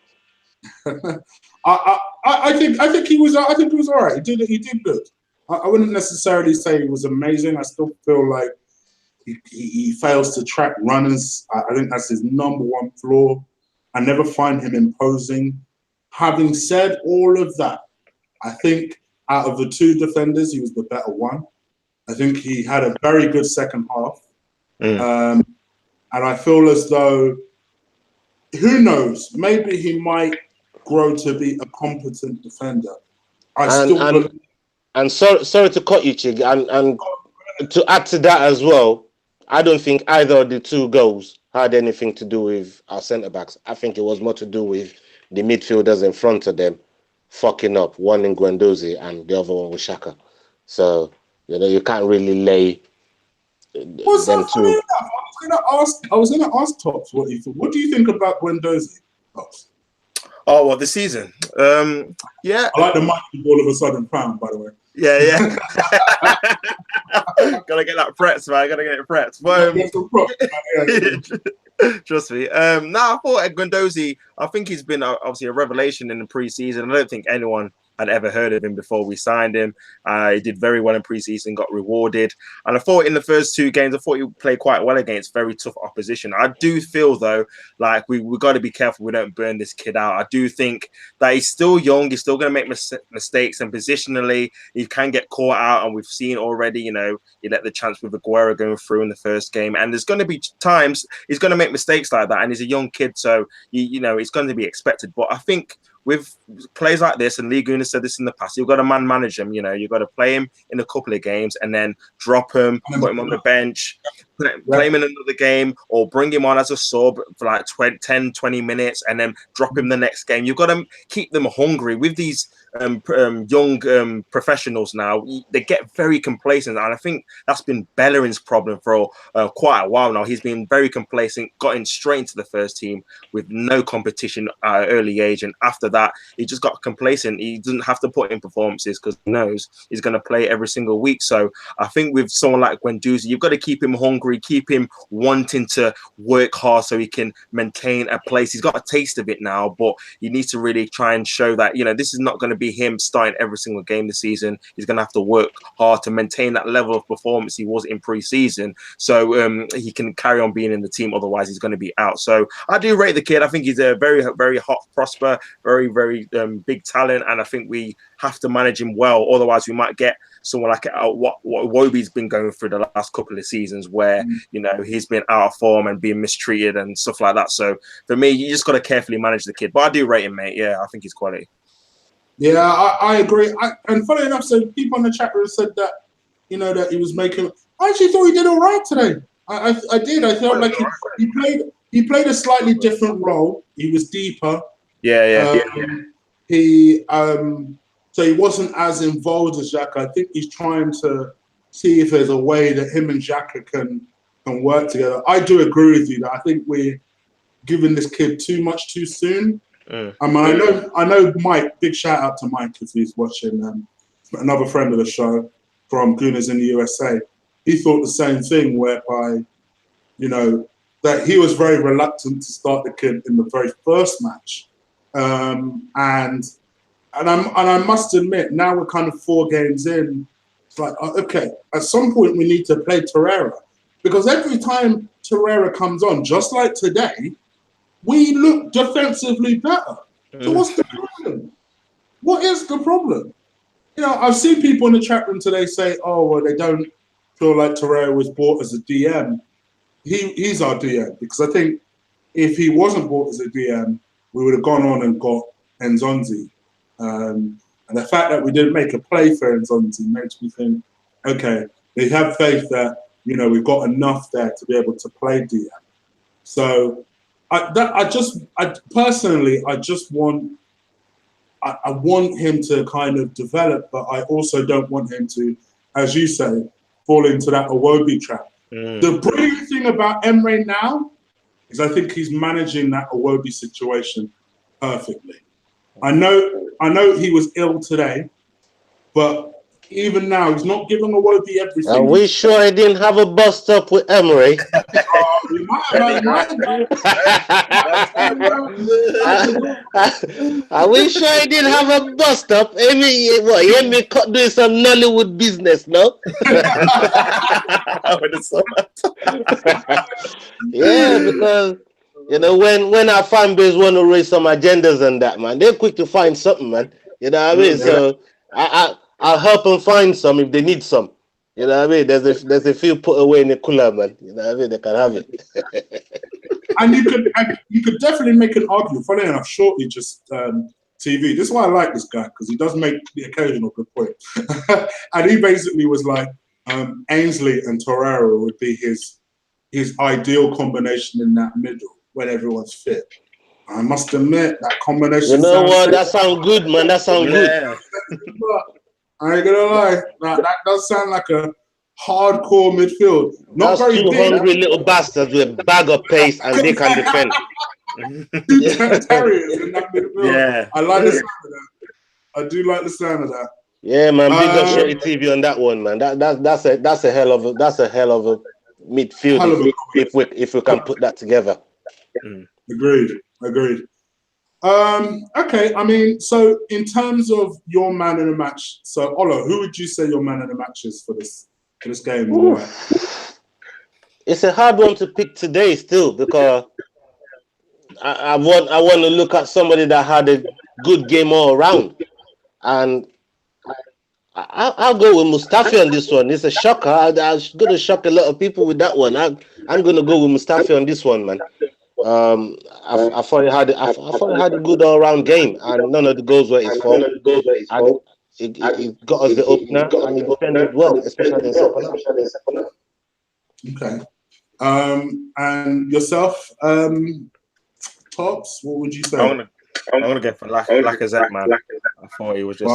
I think he was all right. He did good. I wouldn't necessarily say he was amazing. I still feel like he fails to track runners. I think that's his number one flaw. I never find him imposing. Having said all of that, I think out of the two defenders, he was the better one. I think he had a very good second half. And I feel as though, who knows, maybe he might grow to be a competent defender. And sorry to cut you, Chig, and to add to that as well, I don't think either of the two goals had anything to do with our centre-backs. I think it was more to do with the midfielders in front of them fucking up, one in Guendouzi and the other one was Xhaka. So, you know, you can't really lay them two. I was gonna ask Tops what he thought. What do you think about Guendouzi, Tops? Oh, well, this season. Yeah. I like the mic all of a sudden found, by the way. Yeah. Gotta get that preps, man. Gotta get it preps. But, trust me. I thought Guendouzi, I think he's been obviously a revelation in the pre-season. I don't think anyone had ever heard of him before we signed him. He did very well in pre-season, got rewarded. And I thought in the first two games, I thought he played quite well against very tough opposition. I do feel, though, like we got to be careful we don't burn this kid out. I do think that he's still young. He's still going to make mistakes. And positionally, he can get caught out. And we've seen already, you know, he let the chance with Aguero going through in the first game. And there's going to be times he's going to make mistakes like that. And he's a young kid. So, you know, it's going to be expected. But I think with players like this, and Lee Gunnar said this in the past, you've got to manage him. You know, you've got to play him in a couple of games and then drop him, put him on the bench, play him in another game or bring him on as a sub for like 10, 20 minutes and then drop him the next game. You've got to keep them hungry. With these young professionals now, they get very complacent. And I think that's been Bellerin's problem for quite a while now. He's been very complacent, got straight into the first team with no competition at an early age. And after that, he just got complacent. He doesn't have to put in performances because he knows he's going to play every single week. So I think with someone like Guendouzi, you've got to keep him hungry, keep him wanting to work hard so he can maintain a place. He's got a taste of it now, but he needs to really try and show that, you know, this is not going to be him starting every single game this season. He's going to have to work hard to maintain that level of performance he was in pre-season, so he can carry on being in the team. Otherwise, he's going to be out. So I do rate the kid. I think he's a very, very hot prospect, very, very big talent, and I think we have to manage him well. Otherwise, we might get someone like what Iwobi's been going through the last couple of seasons, where you know he's been out of form and being mistreated and stuff like that. So for me, you just got to carefully manage the kid. But I do rate him, mate. Yeah, I think he's quality. Yeah, I agree. And funny enough, so people in the chat room said that, you know, that he was making. I actually thought he did all right today. I did. I felt like he played a slightly different role. He was deeper. Yeah. So he wasn't as involved as Xhaka. I think he's trying to see if there's a way that him and Xhaka can work together. I do agree with you that I think we're giving this kid too much too soon. I mean, I know Mike. Big shout out to Mike if he's watching. Another friend of the show from Gooners in the USA. He thought the same thing, whereby, you know, that he was very reluctant to start the kid in the very first match, and I must admit, now we're kind of 4 games in. It's like, okay, at some point we need to play Torreira, because every time Torreira comes on, just like today, we look defensively better. So what's the problem? What is the problem? You know, I've seen people in the chat room today say, oh, well, they don't feel like Torreira was bought as a DM. He's our DM, because I think if he wasn't bought as a DM, we would have gone on and got Nzonzi. And the fact that we didn't make a play for Nzonzi makes me think, okay, they have faith that, you know, we've got enough there to be able to play DM. So I want him to kind of develop, but I also don't want him to, as you say, fall into that Iwobi trap. The brilliant thing about Emre now is I think he's managing that Iwobi situation perfectly. I know he was ill today, but even now he's not giving Iwobi everything. Are we sure he didn't have a bust up with Emre? Are we sure he didn't have a bust up? Emre doing some Nollywood business, no? Yeah, because you know when our fan base want to raise some agendas and that, man, they're quick to find something, man. You know what I mean? So I'll help them find some if they need some. You know what I mean? There's a few put away in the cooler, man. You know what I mean? They can have it. And you could definitely make an argument. Funny enough, Shorty just TV. This is why I like this guy, because he does make the occasional good point. And he basically was like, Ainsley and Torreira would be his ideal combination in that middle when everyone's fit. I must admit that combination. You know what? That sounds good, man. That sounds good. I ain't gonna lie. That does sound like a hardcore midfield. Not That's very two big. hungry little bastards with a bag of pace, and they can defend. Terriers in that midfield. Yeah, I like the sound of that. I do like the sound of that. Yeah, man. Big up Shorty TV on that one, man. That's a hell of a midfield if we can put that together. Agreed. Okay, I mean, so in terms of your man in the match, so Olo, who would you say your man in the match is for this game? It's a hard one to pick today still, because I want to look at somebody that had a good game all around, and I'll go with Mustafi on this one. It's a shocker. I'm going to shock a lot of people with that one. I'm going to go with Mustafi on this one, man. I thought he had a good all-round game, and none of the goals were his fault. He got us the opener, and he defended well, especially in second half. Okay. And yourself, Tops, what would you say? I'm gonna go for Lacazette, man. I thought he was just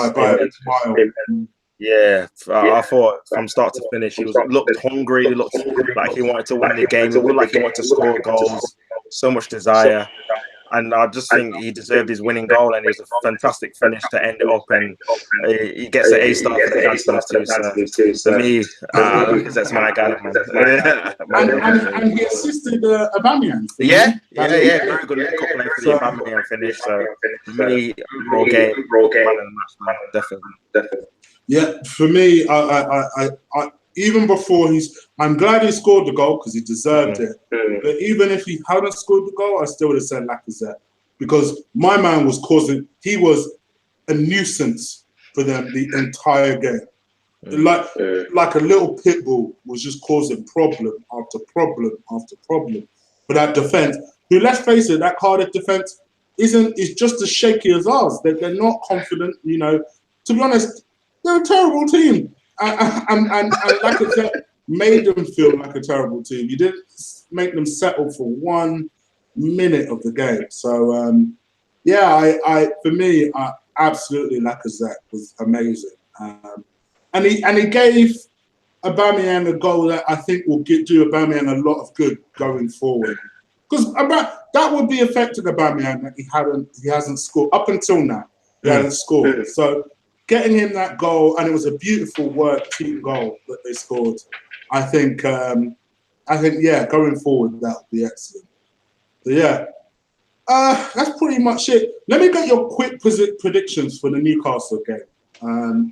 yeah. I thought from start to finish, he looked hungry. He looked like he wanted to win the game. He looked like he wanted to score goals. So much desire. And I just think he deserved his winning goal, and it was a fantastic finish to end it up. And he gets an A-star for the Dancers too. So for me, Lacazette's my guy, man. And he assisted Aubameyang. Yeah, very good link-up play for the Aubameyang finish. So for me, raw game, man of the match, definitely. Yeah, for me, I even before I'm glad he scored the goal because he deserved it. But even if he hadn't scored the goal, I still would have said Lacazette because my man he was a nuisance for them the entire game. Like a little pit bull was just causing problem after problem after problem for that defense. Who, let's face it, that Cardiff defense is just as shaky as ours. They're not confident, you know. To be honest, they're a terrible team. And Lacazette made them feel like a terrible team. You didn't make them settle for 1 minute of the game. So for me, absolutely Lacazette was amazing. And he gave Aubameyang a goal that I think will do Aubameyang a lot of good going forward. Because that would be affecting Aubameyang that he hasn't scored up until now. He hasn't scored. So getting him that goal, and it was a beautiful team goal that they scored. I think, going forward that would be excellent. So that's pretty much it. Let me get your quick predictions for the Newcastle game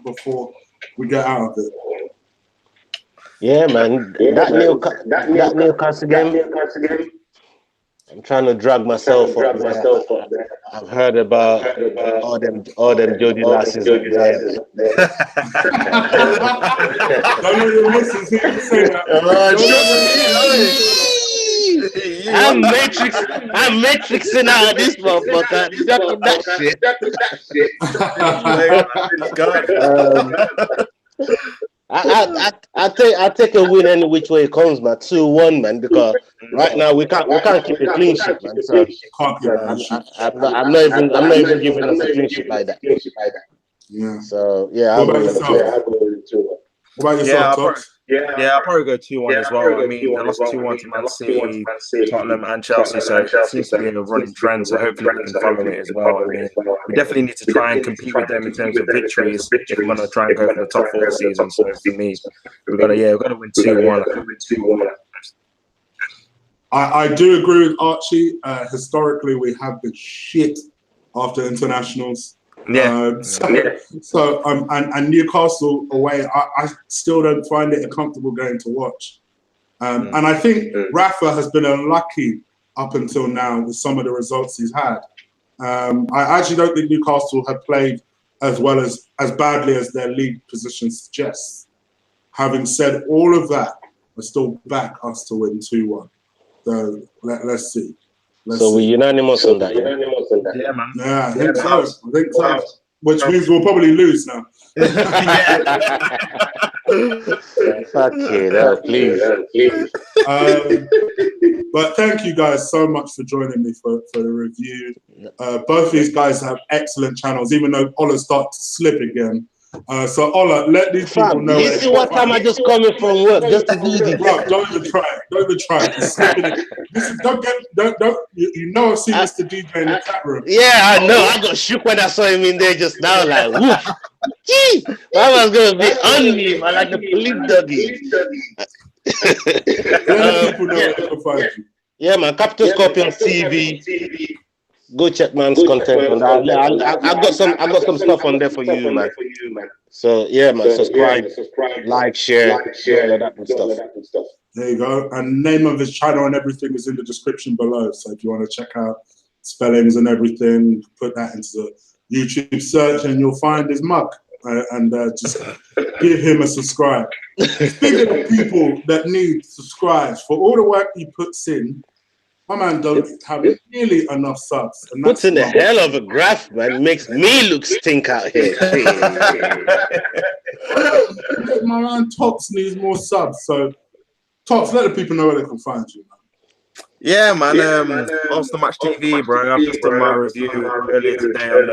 before we get out of it. Yeah, man, that Newcastle game. I'm trying to drag myself up. I've heard about all them Jody lasses up there. Don't know your missus here to say that. I'm matrixing out of this motherfucker. That shit. I take a win any which way it comes, man. 2-1, man. Because right now we can't keep a clean sheet, man. So I'm not even giving us a clean sheet like that. Yeah. So yeah, What about yourself, Tops? I'll probably go 2-1 as well. I mean, they lost 2-1 to Man City, Tottenham, and Chelsea, so it seems to be a running trend. So hopefully we can follow it as well. I mean, we definitely need to try and compete with them in terms of victories if we're going to try and go for the top 4 season. So for me, we've got to win 2-1. I do agree with Archie. Historically, we have been shit after internationals. And Newcastle away, I still don't find it a comfortable game to watch. And I think Rafa has been unlucky up until now with some of the results he's had. I actually don't think Newcastle have played as badly as their league position suggests. Having said all of that, I still back us to win 2-1. So let's see. We're unanimous on that. Yeah, man. Yeah, I think so. Which means we'll probably lose now. Fuck it, please. But thank you guys so much for joining me for the review. Both these guys have excellent channels, even though Ola starts to slip again. So Ola, let these people know. You see what time I just coming from work just to do this. Bro, don't even try it. Don't even try it. You know I've seen Mr. DJ in the chat room. Yeah, I know. I got shook when I saw him in there just now. Like, woof. Gee, I was gonna be on me, man, like the police doggy. Let people know where they can find you. Yeah, man. Capital Scorpions TV. Go check man's content on that. I got some stuff on there for you, man. So yeah, man. Subscribe, like, share, all of that good stuff. There you go. And name of his channel and everything is in the description below. So if you want to check out spellings and everything, put that into the YouTube search and you'll find his mug. And just give him a subscribe. Speaking of people that need subscribes, for all the work he puts in, my man don't have nearly enough subs. And puts in a hell of a graph, man. Makes me look stink out here. My man Tops needs more subs. So Tops, let the people know where they can find you, man. Yeah, man. Arsenal Match TV, bro. I've just done my review earlier today on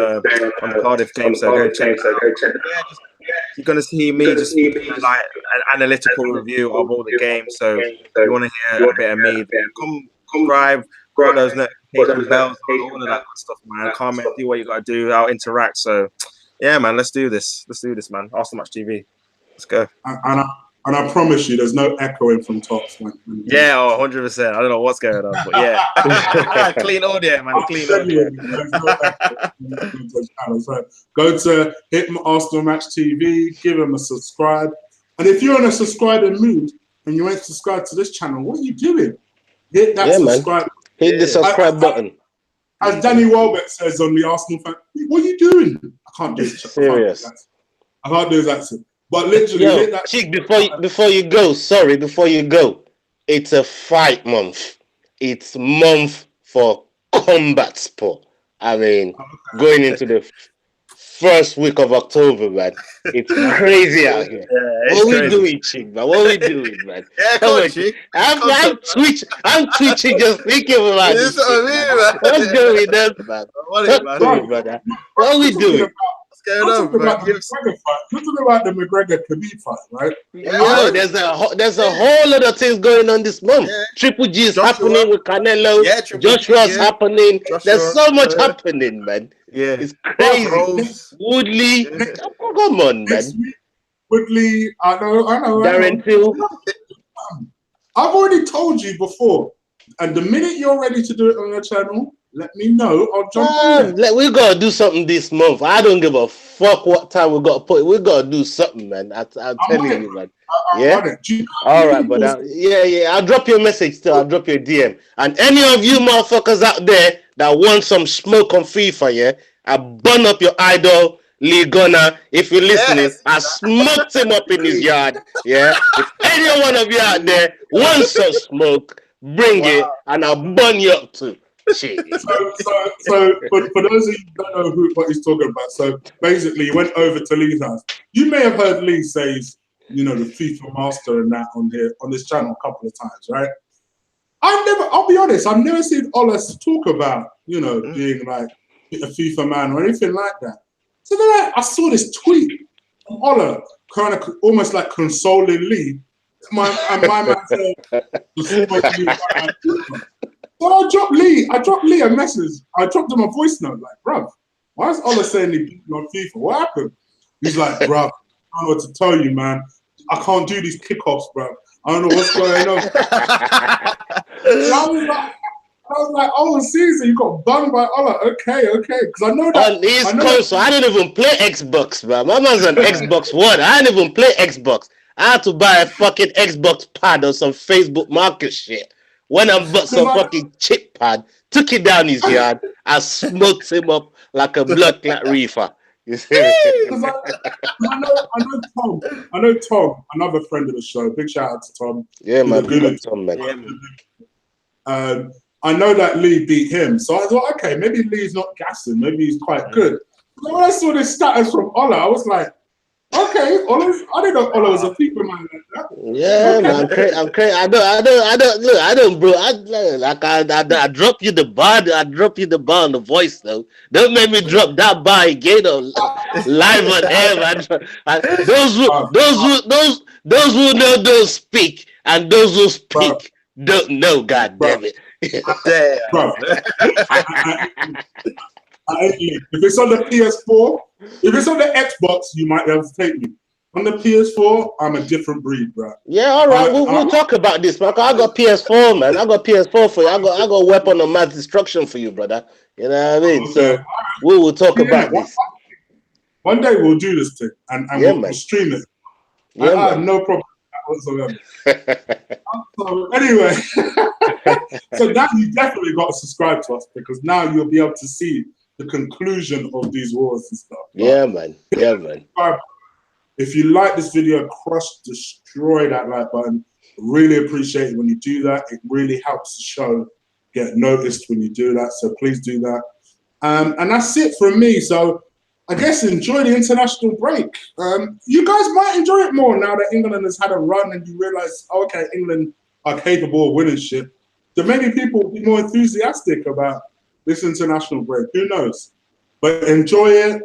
the Cardiff game, so go check that out. Yeah, you're gonna see me just like an analytical review of all the games. So if you want to hear a bit of me, then come subscribe, put those notification bells on, all of that good stuff, man. Comment, do what you gotta do. I'll interact. So yeah, man. Let's do this. Let's do this, man. Arsenal Match TV. Let's go. And I promise you, there's no echoing from Tops. Yeah, 100%. I don't know what's going on, but yeah. Clean audio, man. Clean audio. So go to Arsenal Match TV, give them a subscribe. And if you're in a subscribing mood and you ain't subscribed to this channel, what are you doing? Hit that subscribe. Man. Hit the subscribe button. As Danny Welbeck says on the Arsenal fan, what are you doing? I can't do it. Serious. I can't do his accent. But literally, Chick, before you go, it's a fight month. It's month for combat sport. I mean, going into the first week of October, man. It's crazy out here. Yeah, what we doing, Chick, man? What we doing, man? Yeah, come on, Chick. I'm twitching just thinking about this. What's going on, man? Brother? What are we doing? Going on, you're talking about the McGregor-Khabib fight, right? Yeah, there's a whole lot of things going on this month. Yeah. Triple G is happening with Canelo. Yeah, Joshua's happening. There's so much happening, man. Yeah, it's crazy. Woodley, come on, man. Woodley, I know. Darren Till. I've already told you before, and the minute you're ready to do it on your channel, let me know. I'll jump on there. We gotta do something this month. I don't give a fuck what time we gotta put. We gotta do something, man. I'm telling you, man. Yeah. All right, but yeah. I'll drop you a message still. I'll drop you a DM. And any of you motherfuckers out there that want some smoke on FIFA, yeah, I burn up your idol, Lee Gunner. If you're listening, I smoked him up in his yard. Yeah. If any one of you out there wants some smoke, bring it, and I'll burn you up too. So for those of you who don't know what he's talking about, so basically he went over to Lee's house. You may have heard Lee say, the FIFA master and that on this channel a couple of times, right? I'll be honest, I've never seen Ola talk about, being like a FIFA man or anything like that. So then I saw this tweet from Ola, kind of almost like consoling Lee. My man said, so I dropped Lee a message. I dropped him a voice note, like, bruv, why is Ola saying he beat you on FIFA? What happened? He's like, bruv, I don't know what to tell you, man. I can't do these kickoffs, bruv. I don't know what's going on. I was like, oh, seriously, you got burned by Ola. Okay. Because I know that. On East Coast, so I didn't even play Xbox, bro. My man's on Xbox One. I didn't even play Xbox. I had to buy a fucking Xbox pad or some Facebook Market shit. When I bought some fucking chip pad, took it down his yard, I smoked him up like a blood clot reefer. You see? I know Tom, another friend of the show. Big shout out to Tom. Yeah, man. Good Tom, man. I know that Lee beat him, so I thought, okay, maybe Lee's not gassing. Maybe he's quite good. But when I saw this status from Ola, I was like, okay, I didn't know Ola was a FIFA man like that. Yeah, okay. Man, I'm crazy. I don't, bro. I drop you the bar. I drop you the bar on the voice, though. Don't make me drop that bar again live on air, man. Those who know don't speak, and those who speak don't know. God damn it. Bro. If it's on the PS4, if it's on the Xbox, you might be able to take me. On the PS4, I'm a different breed, bro. Yeah, all right. We'll talk about this, man. I got PS4, man. I got PS4 for you. I got a weapon of mass destruction for you, brother. You know what I mean? Okay. So we will talk about this. One day we'll do this thing and we'll stream it. Yeah, I have no problem whatsoever. So anyway, so now you definitely got to subscribe to us because now you'll be able to see the conclusion of these wars and stuff. Yeah, man. Yeah, man. If you like this video, destroy that like button. Really appreciate it when you do that. It really helps the show get noticed when you do that. So please do that. And that's it from me. So I guess enjoy the international break. You guys might enjoy it more now that England has had a run and you realize, okay, England are capable of winning shit, then maybe people will be more enthusiastic about this international break. Who knows? But enjoy it.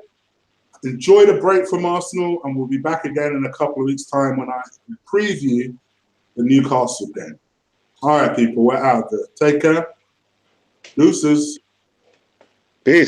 Enjoy the break from Arsenal, and we'll be back again in a couple of weeks' time when I preview the Newcastle game. All right, people, we're out there. Take care. Deuces. Peace.